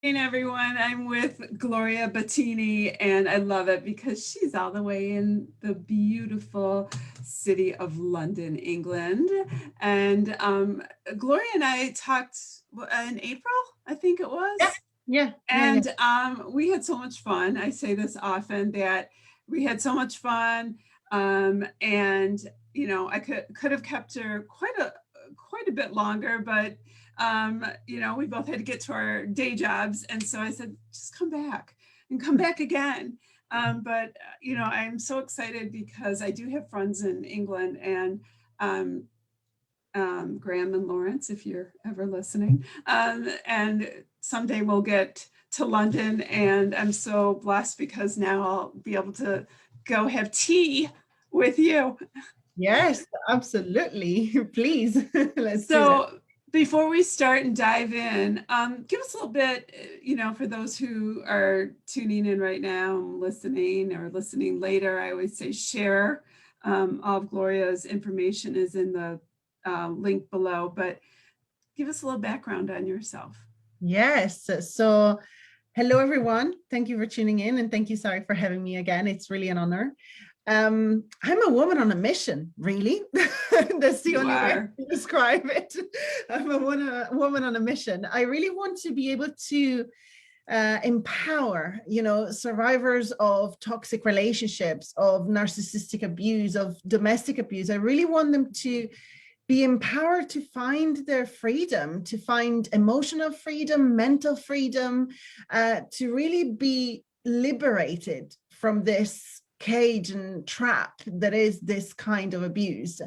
Everyone. I'm with Gloria Battini, and I love it because she's all the way in the beautiful city of London, England. And Gloria and I talked in April, I think it Yeah, was. yeah, yeah, yeah. And we had so much fun. I say this often that we had so much fun. And I could have kept her quite a bit longer, but we both had to get to our day jobs, and so I said, just come back and come back again. But I'm so excited because I do have friends in England, and um, Graham and Lawrence, if you're ever listening. And someday we'll get to London, and I'm so blessed because now I'll be able to go have tea with you. Yes, absolutely. Please, let's do that. So before we start and dive in, give us a little bit, for those who are tuning in right now and listening or listening later, I always say share. All of Gloria's information is in the link below, but give us a little background on yourself. Yes. So, hello, everyone. Thank you for tuning in, and thank you, Sari, for having me again. It's really an honor. I'm a woman on a mission, really. That's the You only way are. to describe it. I'm a woman on a mission. I really want to be able to empower, survivors of toxic relationships, of narcissistic abuse, of domestic abuse. I really want them to be empowered to find their freedom, to find emotional freedom, mental freedom, to really be liberated from this cage and trap that is this kind of abuse.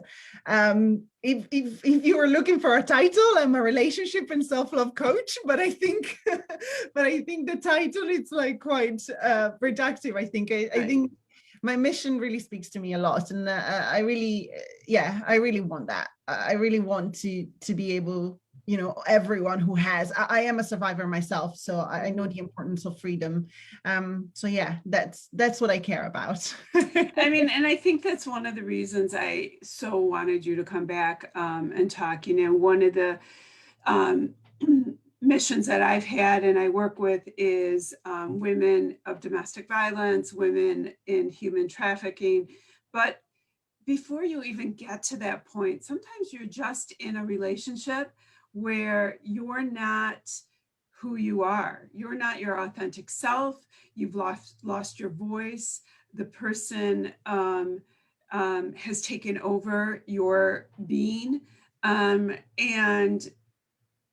If you were looking for a title, I'm a relationship and self-love coach, but I think the title it's like quite reductive. I think my mission really speaks to me a lot, and I really want that. I really want to be able, everyone who has. I am a survivor myself, so I know the importance of freedom. So yeah, that's what I care about. I mean, and I think that's one of the reasons I so wanted you to come back and talk. One of the um, missions that I've had and I work with is women of domestic violence, women in human trafficking. But before you even get to that point, sometimes you're just in a relationship where you're not who you are. You're not your authentic self. You've lost your voice. The person has taken over your being. And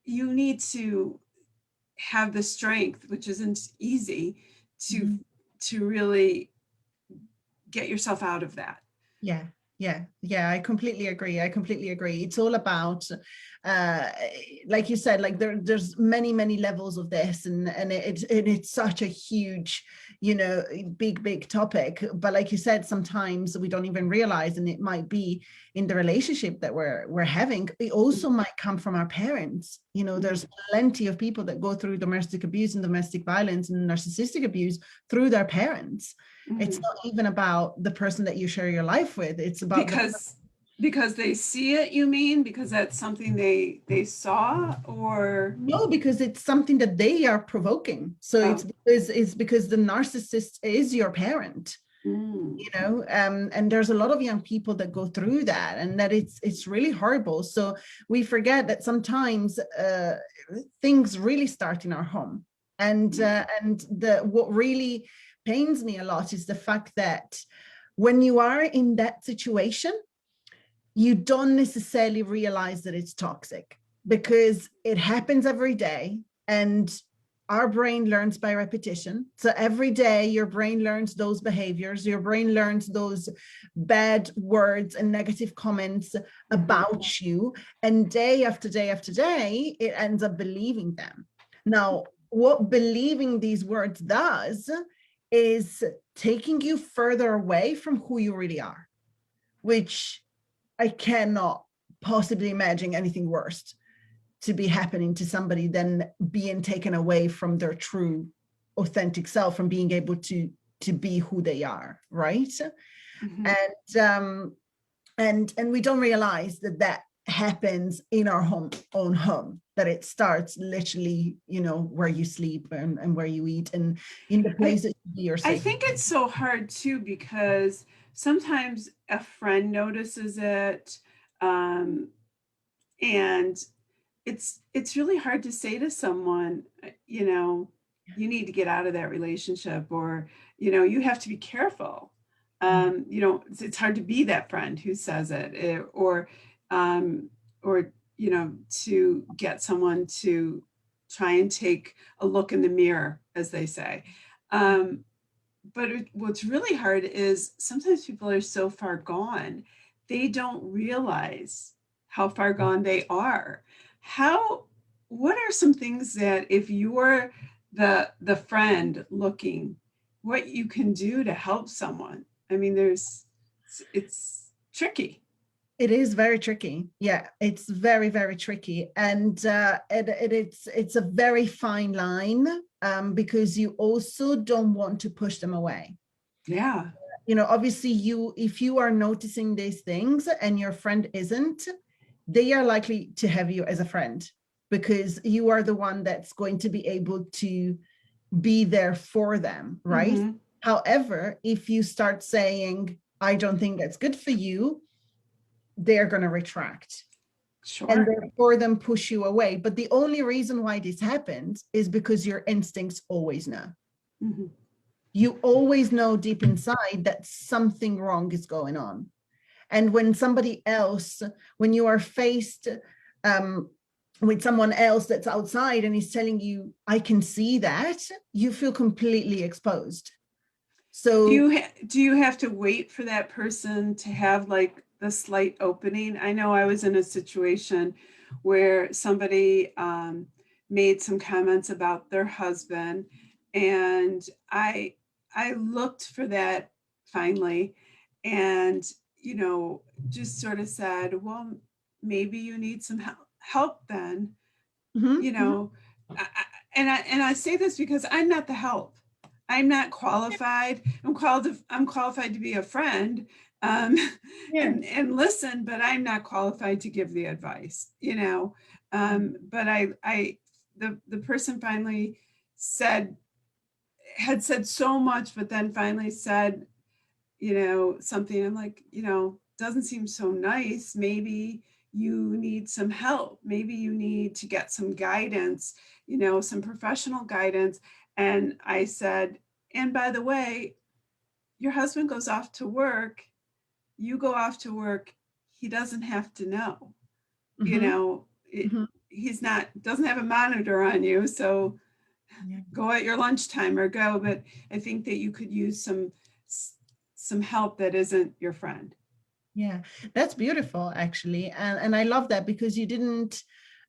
you need to have the strength, which isn't easy, to Mhm. to really get yourself out of that. Yeah, yeah. I completely agree. It's all about, uh, like you said, like there's many levels of this, and it's such a huge, big topic. But like you said, sometimes we don't even realize, and it might be in the relationship that we're having. It also might come from our parents. There's plenty of people that go through domestic abuse and domestic violence and narcissistic abuse through their parents. It's Mm-hmm. not even about the person that you share your life with. It's about Because they see it, you mean, because that's something they saw, or no, because it's something that they are provoking. So oh. it's because the narcissist is your parent. Mm. And there's a lot of young people that go through that, and that it's really horrible. So we forget that sometimes things really start in our home, and what really pains me a lot is the fact that when you are in that situation, you don't necessarily realize that it's toxic because it happens every day, and our brain learns by repetition. So every day your brain learns those behaviors, your brain learns those bad words and negative comments about you, and day after day after day it ends up believing them. Now, what believing these words does is taking you further away from who you really are, which I cannot possibly imagine anything worse to be happening to somebody than being taken away from their true authentic self, from being able to be who they are, right? Mm-hmm. And we don't realize that happens in our own home. that it starts literally, you know, where you sleep and where you eat and in the places you're I safe. think it's so hard too, because sometimes a friend notices it, um, and it's really hard to say to someone, you know, you need to get out of that relationship, or, you know, you have to be careful. You know, it's hard to be that friend who says it, um, or, you know, to get someone to try and take a look in the mirror, as they say. Um, but what's really hard is sometimes people are so far gone, they don't realize how far gone they are. How, what are some things that if you're the friend looking, what you can do to help someone? I mean, it's tricky. It is very tricky. Yeah, it's very, very tricky. And it's a very fine line, because you also don't want to push them away. Yeah. You know, obviously if you are noticing these things and your friend isn't, they are likely to have you as a friend because you are the one that's going to be able to be there for them, right? Mm-hmm. However, if you start saying, I don't think that's good for you, they're going to retract and Sure. therefore then push you away. But the only reason why this happens is because your instincts always know. Mm-hmm. You always know deep inside that something wrong is going on. And when somebody else, when you are faced with someone else that's outside and he's telling you, I can see that, you feel completely exposed. So, Do you have to wait for that person to have like the slight opening? I know I was in a situation where somebody made some comments about their husband, and I looked for that finally, and, you know, just sort of said, well, maybe you need some help then, you know. And I say this because I'm not the help. I'm not qualified. I'm qualified to be a friend, um, yeah. and listen, but I'm not qualified to give the advice. You know, but the person finally said had said so much, but then finally said, you know, something. I'm like, you know, doesn't seem so nice. Maybe you need some help. Maybe you need to get some guidance, you know, some professional guidance. And I said, and by the way, your husband goes off to work, you go off to work, he doesn't have to know, you Mm-hmm. know, Mm-hmm. he's not, doesn't have a monitor on you. So Yeah. go at your lunchtime or go. But I think that you could use some help that isn't your friend. Yeah, that's beautiful actually. And I love that because you didn't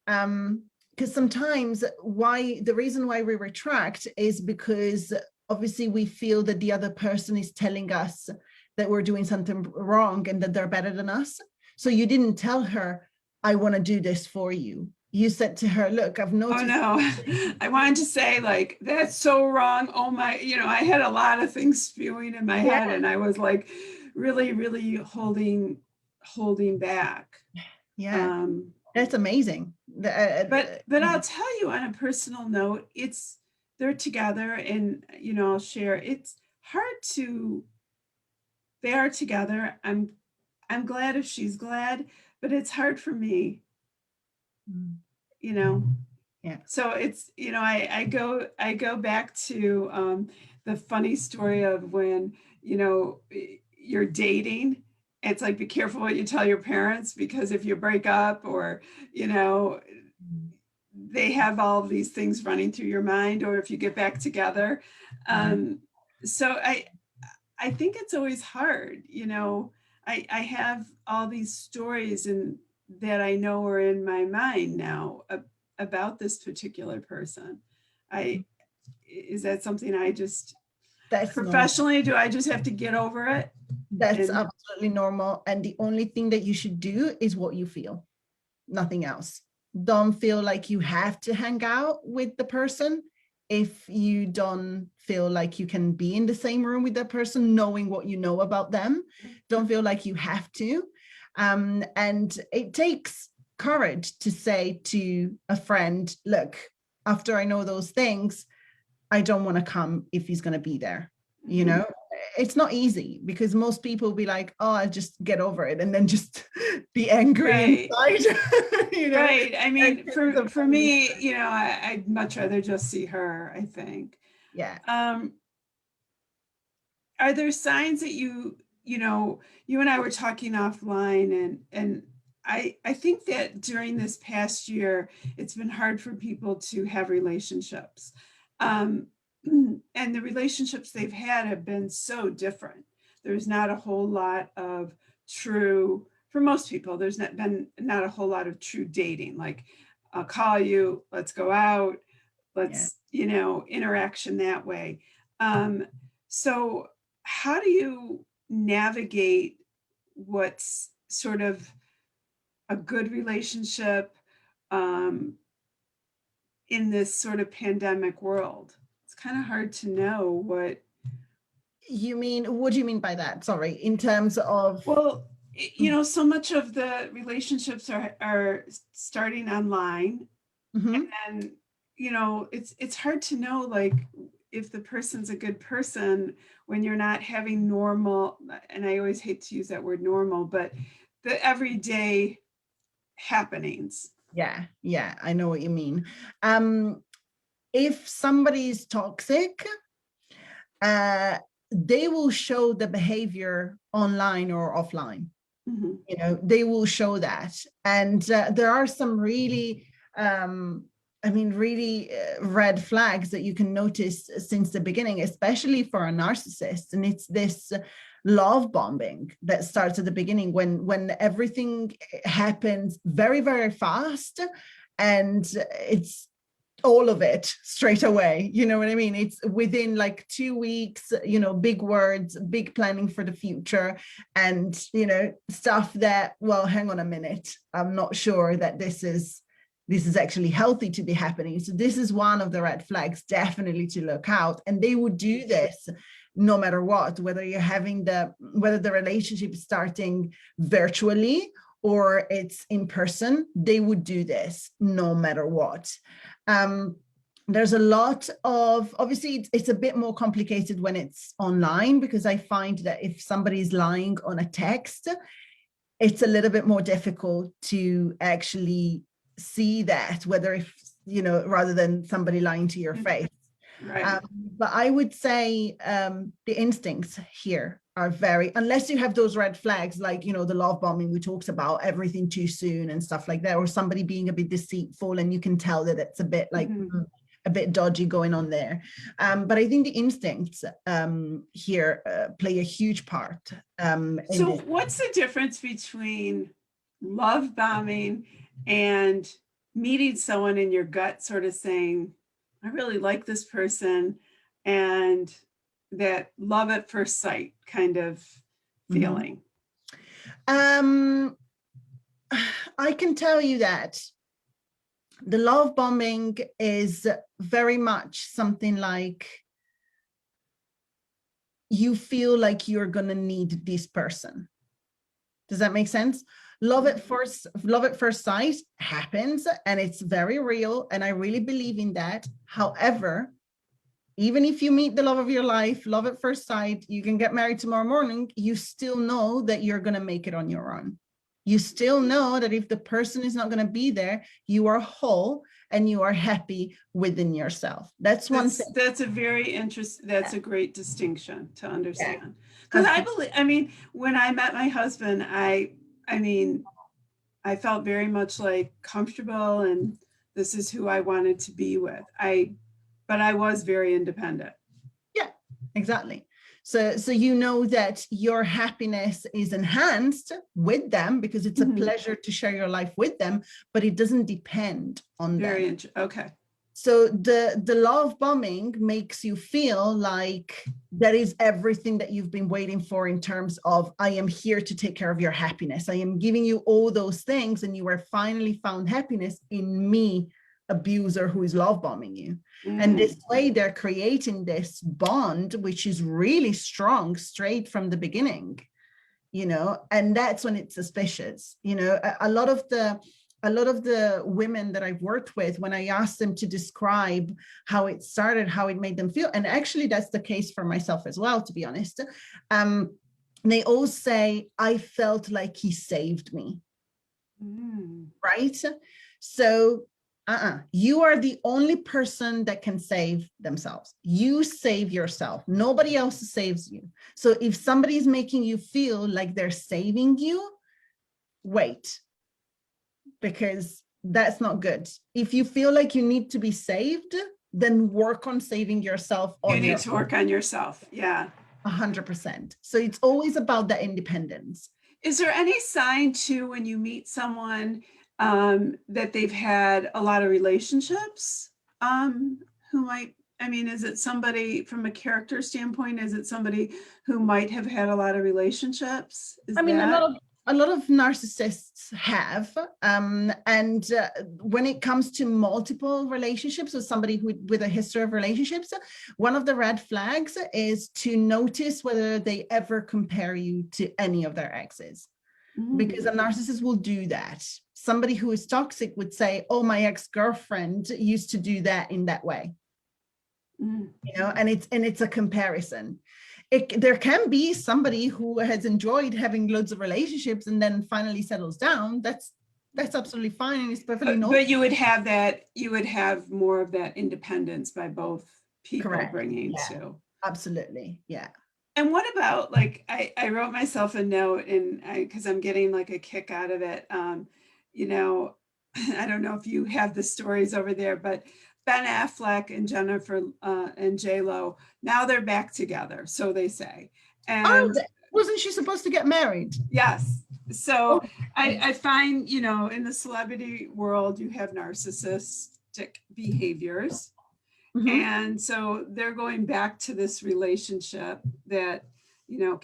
because sometimes why the reason why we retract is because obviously we feel that the other person is telling us that we're doing something wrong and that they're better than us. So you didn't tell her, I want to do this for you. You said to her, look, I've Oh noticed. no, I wanted to say like, that's so wrong. Oh my, you know, I had a lot of things spewing in my head, Yeah, and I was like really, really holding back. yeah, Um, that's amazing. but I'll tell you on a personal note, it's they're together, and, you know, I'll share. It's hard to, they are together. I'm glad if she's glad, but it's hard for me, you know. Yeah. So it's, you know, I go back to the funny story of when, you know, you're dating. It's like, be careful what you tell your parents, because if you break up, or, you know, they have all of these things running through your mind, or if you get back together. um, so I think it's always hard, you know. I have all these stories and that I know are in my mind now about this particular person. I Is that something I just That's normal. professionally, do I just have to get over it? That's And absolutely normal. And the only thing that you should do is what you feel, nothing else. Don't feel like you have to hang out with the person if you don't feel like you can be in the same room with that person, knowing what you know about them. Don't feel like you have to. And it takes courage to say to a friend, look, after I know those things, I don't want to come if he's going to be there. You know, it's not easy because most people will be like, oh, I'll just get over it and then just be angry Right. inside. You know, Right. I mean, for me, you know, I'd much rather just see her, I think. yeah. Are there signs that you know, you and I were talking offline, and I think that during this past year, it's been hard for people to have relationships. Um, and the relationships they've had have been so different. There's not a whole lot of true, for most people, there's not a whole lot of true dating. Like, I'll call you, let's go out, Yeah. let's, you know, interaction that way. So how do you navigate what's sort of a good relationship um, in this sort of pandemic world? It's kind of hard to know what. You mean, what do you mean by that? Sorry, in terms of. Well, you know, so much of the relationships are starting online, Mhm. and you know, it's hard to know, like, if the person's a good person when you're not having normal, and I always hate to use that word normal, but the everyday happenings. Yeah, I know what you mean. Um, if somebody's toxic, uh, they will show the behavior online or offline. Mhm. You know, they will show that. And there are some really, really red flags that you can notice since the beginning, especially for a narcissist. And it's this love bombing that starts at the beginning when everything happens very, very fast. And it's all of it straight away. You know what I mean? It's within like 2 weeks, you know, big words, big planning for the future, and, you know, stuff that, well, hang on a minute, I'm not sure that this is actually healthy to be happening. So this is one of the red flags, definitely to look out. And they would do this no matter what, whether the relationship is starting virtually or it's in person, they would do this no matter what. There's a lot of, obviously it's a bit more complicated when it's online, because I find that if somebody's lying on a text, it's a little bit more difficult to actually see that, whether if, you know, rather than somebody lying to your face. Right. But I would say the instincts here are very, unless you have those red flags, like, you know, the love bombing we talked about, everything too soon and stuff like that, or somebody being a bit deceitful and you can tell that it's a bit like a bit dodgy going on there. But I think the instincts here play a huge part. So what's the difference between love bombing and meeting someone in your gut sort of saying, I really like this person, and that love at first sight kind of feeling? I can tell you that the love bombing is very much something like you feel like you're going to need this person. Does that make sense? Love at first sight happens, and it's very real, and I really believe in that. However, even if you meet the love of your life, love at first sight, you can get married tomorrow morning, you still know that you're going to make it on your own. You still know that if the person is not going to be there, you are whole and you are happy within yourself. That's one thing. That's a very interesting, that's a great distinction to understand. Because I believe, I mean, when I met my husband, I mean, I felt very much like comfortable, and this is who I wanted to be with. But I was very independent. Yeah, exactly. So you know that your happiness is enhanced with them because it's a pleasure to share your life with them, but it doesn't depend on them. Okay. So the love bombing makes you feel like that is everything that you've been waiting for, in terms of, I am here to take care of your happiness. I am giving you all those things, and you are finally found happiness in me, abuser who is love bombing you. And this way they're creating this bond, which is really strong straight from the beginning, you know, and that's when it's suspicious. You know, a lot of the a lot of the women that I've worked with, when I asked them to describe how it started, how it made them feel, and actually that's the case for myself as well, to be honest, they all say, I felt like he saved me. Right? So you are the only person that can save themselves. You save yourself. Nobody else saves you. So if somebody is making you feel like they're saving you, wait, because that's not good. If you feel like you need to be saved, then work on saving yourself You on need your to work on yourself. Yeah. 100%. So it's always about that independence. Is there any sign too when you meet someone that they've had a lot of relationships? Who might, I mean, is it somebody from a character standpoint? Is it somebody who might have had a lot of relationships? Is I mean, that? a lot of narcissists have, and when it comes to multiple relationships or somebody with a history of relationships, one of the red flags is to notice whether they ever compare you to any of their exes. Because a narcissist will do that. Somebody who is toxic would say, oh, my ex-girlfriend used to do that in that way. You know, and it's a comparison. There can be somebody who has enjoyed having loads of relationships and then finally settles down. That's absolutely fine, and it's perfectly normal. But you would have more of that independence by both people. Correct. Bringing to. Absolutely, yeah. And what about, like, I wrote myself a note, and because I'm getting like a kick out of it. You know, I don't know if you have the stories over there, but Ben Affleck and Jennifer and J-Lo, now they're back together, so they say. And wasn't she supposed to get married? Yes. So I find, you know, in the celebrity world, you have narcissistic behaviors. And so they're going back to this relationship that, you know,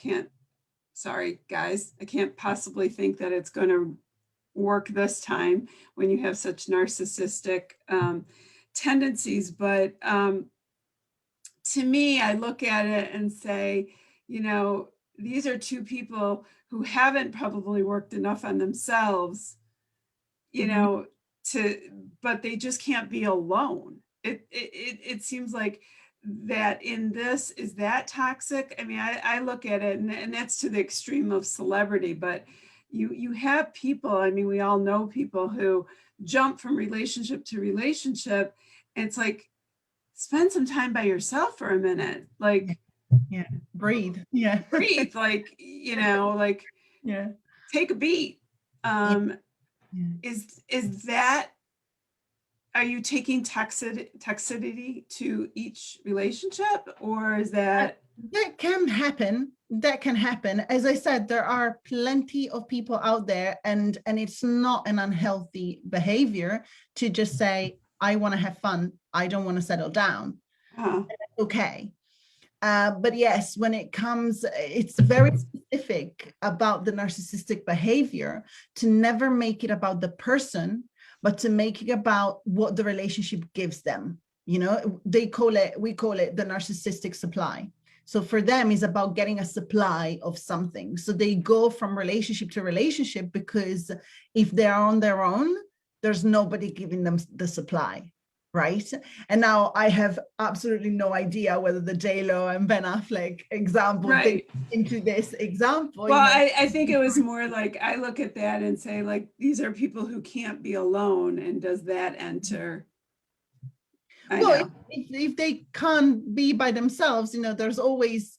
sorry, guys, I can't possibly think that it's going to work this time when you have such narcissistic tendencies. But to me, I look at it and say, you know, these are two people who haven't probably worked enough on themselves, you know, but they just can't be alone. It seems like that in this, is that toxic? I mean, I look at it, and that's to the extreme of celebrity, but you have people, I mean, we all know people who jump from relationship to relationship, and it's like, spend some time by yourself for a minute, like, breathe, breathe, like, you know, like, take a beat. Is that, are you taking toxicity to each relationship, or is that? That can happen. That can happen. As I said, there are plenty of people out there, and it's not an unhealthy behavior to just say, I want to have fun. I don't want to settle down. Okay. But yes, when it comes, it's very specific about the narcissistic behavior to never make it about the person, but to make it about what the relationship gives them. You know, we call it the narcissistic supply. So for them, it's about getting a supply of something. So they go from relationship to relationship because if they're on their own, there's nobody giving them the supply. Right. And now I have absolutely no idea whether the J-Lo and Ben Affleck example fit into this example. Well, I think it was more like, I look at that and say, like, these are people who can't be alone. And does that enter? Well, if they can't be by themselves, you know, there's always,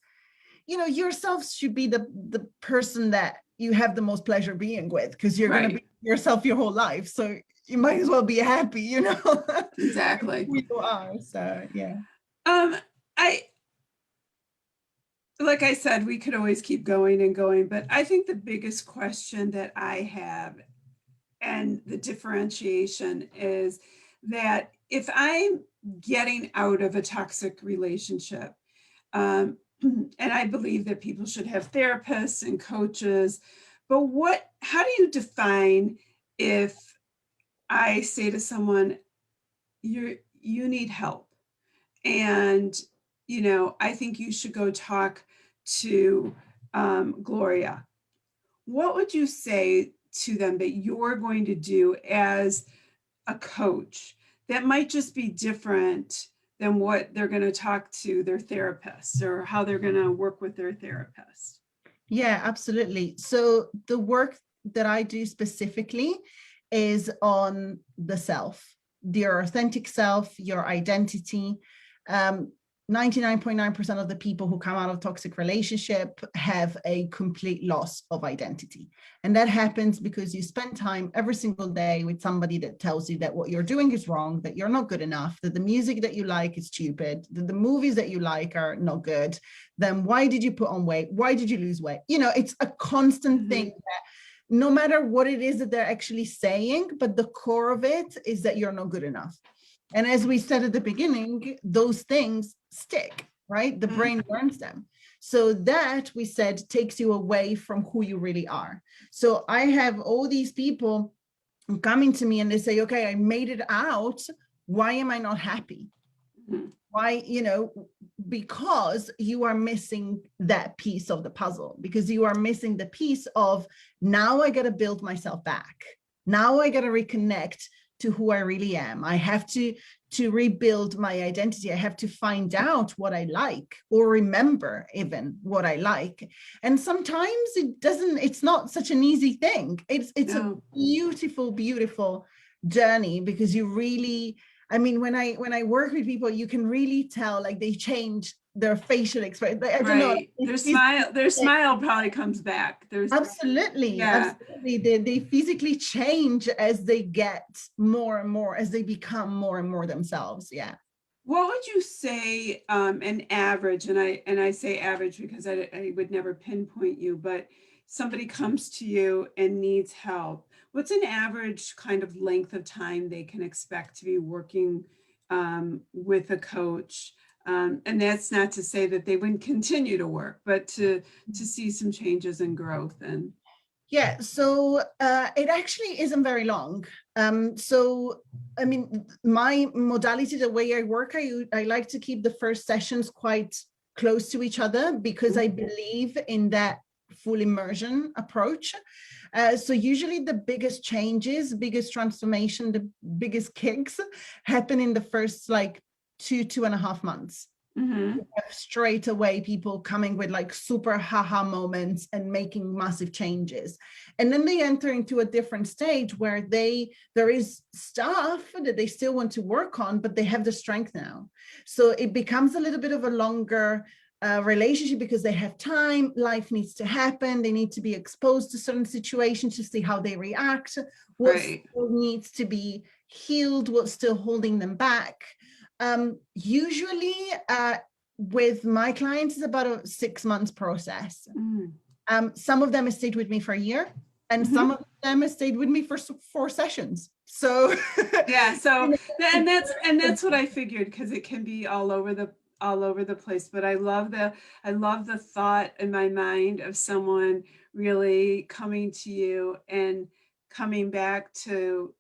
you know, yourself should be the person that you have the most pleasure being with, because you're going to be yourself your whole life. So you might as well be happy, you know. Exactly. Who you are. So yeah. Like I said, we could always keep going and going, but I think the biggest question that I have, and the differentiation, is that if I'm getting out of a toxic relationship, and I believe that people should have therapists and coaches, but how do you define, if I say to someone, you need help, and, you know, I think you should go talk to Gloria, what would you say to them that you're going to do as a coach that might just be different than what they're going to talk to their therapist or how they're going to work with their therapist? Yeah, absolutely. So the work that I do specifically is on the self, your authentic self, your identity. 99.9% of the people who come out of toxic relationship have a complete loss of identity. And that happens because you spend time every single day with somebody that tells you that what you're doing is wrong, that you're not good enough, that the music that you like is stupid, that the movies that you like are not good. Then why did you put on weight? Why did you lose weight? You know, it's a constant thing that no matter what it is that they're actually saying, but the core of it is that you're not good enough. And as we said at the beginning, those things stick, right? The brain learns them. So that, we said, takes you away from who you really are. So I have all these people coming to me and they say, okay, I made it out. Why am I not happy? Why, you know, because you are missing that piece of the puzzle, because you are missing the piece of, now I got to build myself back. Now I got to reconnect to who I really am. I have to rebuild my identity. I have to find out what I like, or remember even what I like. And sometimes it's not such an easy thing. It's a beautiful, beautiful journey, because you really, I mean, when I work with people, you can really tell, like, they change their facial expression. I don't know. Their smile probably comes back. Absolutely. They physically change as they get more and more, as they become more and more themselves. Yeah. What would you say an average, and I say average because I would never pinpoint you, but somebody comes to you and needs help. What's an average kind of length of time they can expect to be working with a coach? And that's not to say that they wouldn't continue to work, but to see some changes and growth. And yeah, so it actually isn't very long. So, I mean, my modality, the way I work, I like to keep the first sessions quite close to each other, because I believe in that full immersion approach. So usually the biggest changes, biggest transformation, the biggest kicks happen in the first like 2.5 months. Straight away people coming with like super haha moments and making massive changes, and then they enter into a different stage where there is stuff that they still want to work on, but they have the strength now. So it becomes a little bit of a longer relationship, because they have time, life needs to happen, they need to be exposed to certain situations to see how they react, what still needs to be healed, what's still holding them back. Usually with my clients, it's about a 6 months process. Some of them have stayed with me for a year, and some of them have stayed with me for 4 sessions. So yeah, so and that's what I figured, because it can be all over the place. But I love the thought in my mind of someone really coming to you and coming back to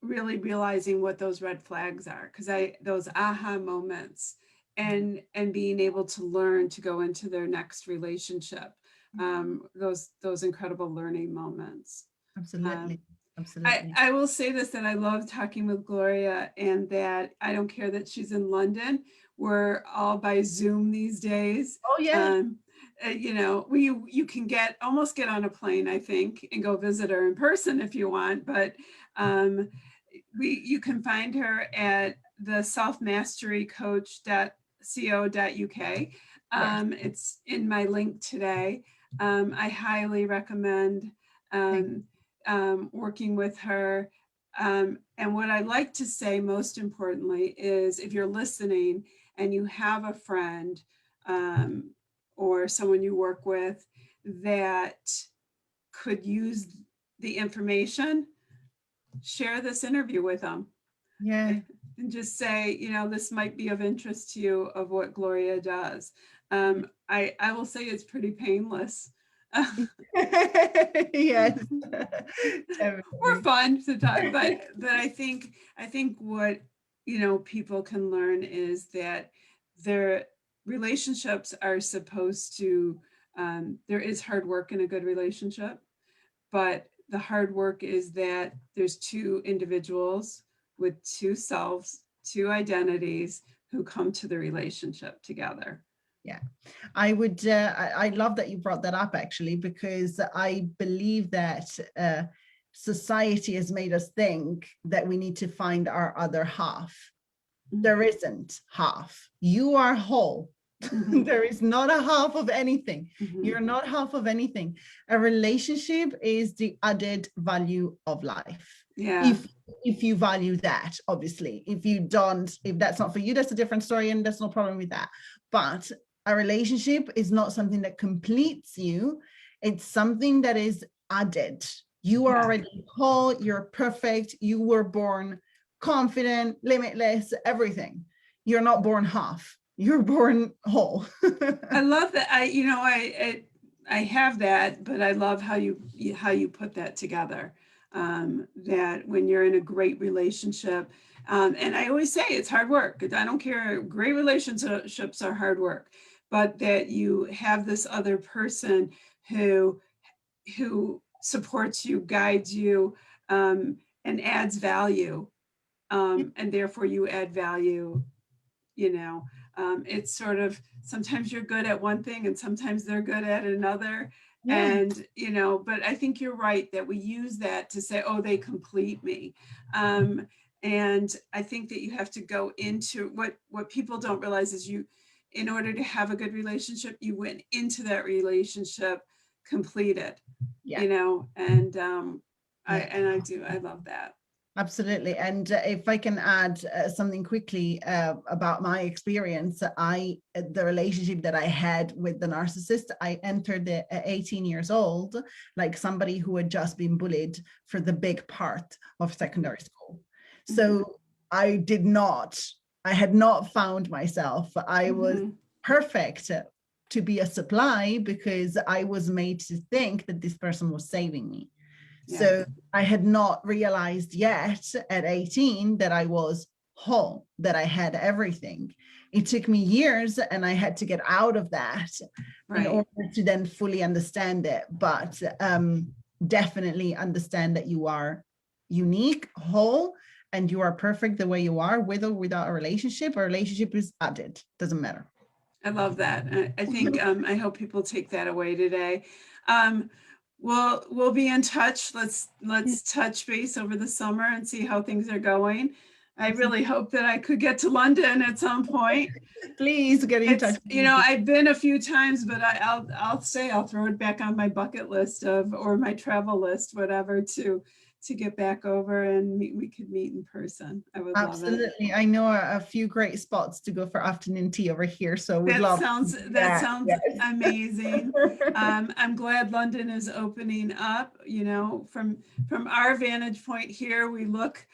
really realizing what those red flags are, because those aha moments, and being able to learn to go into their next relationship, those incredible learning moments. Absolutely. I will say this, that I love talking with Gloria, and that I don't care that she's in London. We're all by Zoom these days. Oh yeah. You know, you can almost get on a plane, I think, and go visit her in person if you want. But you can find her at the selfmasterycoach.co.uk. It's in my link today. I highly recommend working with her. And what I like to say most importantly is, if you're listening and you have a friend or someone you work with that could use the information, share this interview with them. Yeah. And just say, you know, this might be of interest to you, of what Gloria does. I will say it's pretty painless. Yes. We're fun to talk, but I think what, you know, people can learn is that their relationships are supposed to, there is hard work in a good relationship, but the hard work is that there's two individuals with two selves, two identities who come to the relationship together. Yeah, I would, I love that you brought that up actually, because I believe that society has made us think that we need to find our other half. There isn't half. You are whole. There is not a half of anything. You're not half of anything. A relationship is the added value of life. Yeah. If you value that, obviously. If you don't, if that's not for you, that's a different story, and there's no problem with that. But a relationship is not something that completes you. It's something that is added. You are already whole, you're perfect, you were born confident, limitless, everything. You're not born half. You're born whole. I love that. I have that, but I love how you put that together. That when you're in a great relationship, and I always say it's hard work. I don't care. Great relationships are hard work, but that you have this other person who supports you, guides you, and adds value, and therefore you add value. It's sort of, sometimes you're good at one thing and sometimes they're good at another. Yeah. And, but I think you're right that we use that to say, oh, they complete me. And I think that you have to go into what people don't realize is in order to have a good relationship, you went into that relationship completed, and I love that. Absolutely. And if I can add something quickly about my experience, the relationship that I had with the narcissist, I entered at 18 years old, like somebody who had just been bullied for the big part of secondary school. So I had not found myself. I was perfect to be a supply because I was made to think that this person was saving me. Yeah. So I had not realized yet at 18 that I was whole, that I had everything. It took me years and I had to get out of that in order to then fully understand it. But definitely understand that you are unique, whole, and you are perfect the way you are, with or without a relationship. A relationship is added, doesn't matter. I love that. I think I hope people take that away today. We'll be in touch. Let's touch base over the summer and see how things are going. I really hope that I could get to London at some point. Please get in touch. I've been a few times, but I'll throw it back on my bucket list or my travel list, whatever, to get back over and we could meet in person. I would love it. Absolutely. I know a few great spots to go for afternoon tea over here. So we'd love that sounds amazing. I'm glad London is opening up. From our vantage point here, we look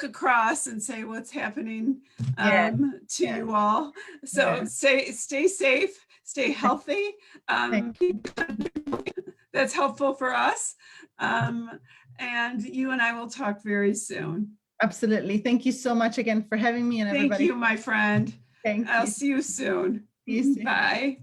across and say what's happening to you all. So stay safe, stay healthy. That's helpful for us. And you and I will talk very soon. Absolutely. Thank you so much again for having me, and everybody. Thank you, my friend. Thank you. I'll see you soon. See you soon. Bye.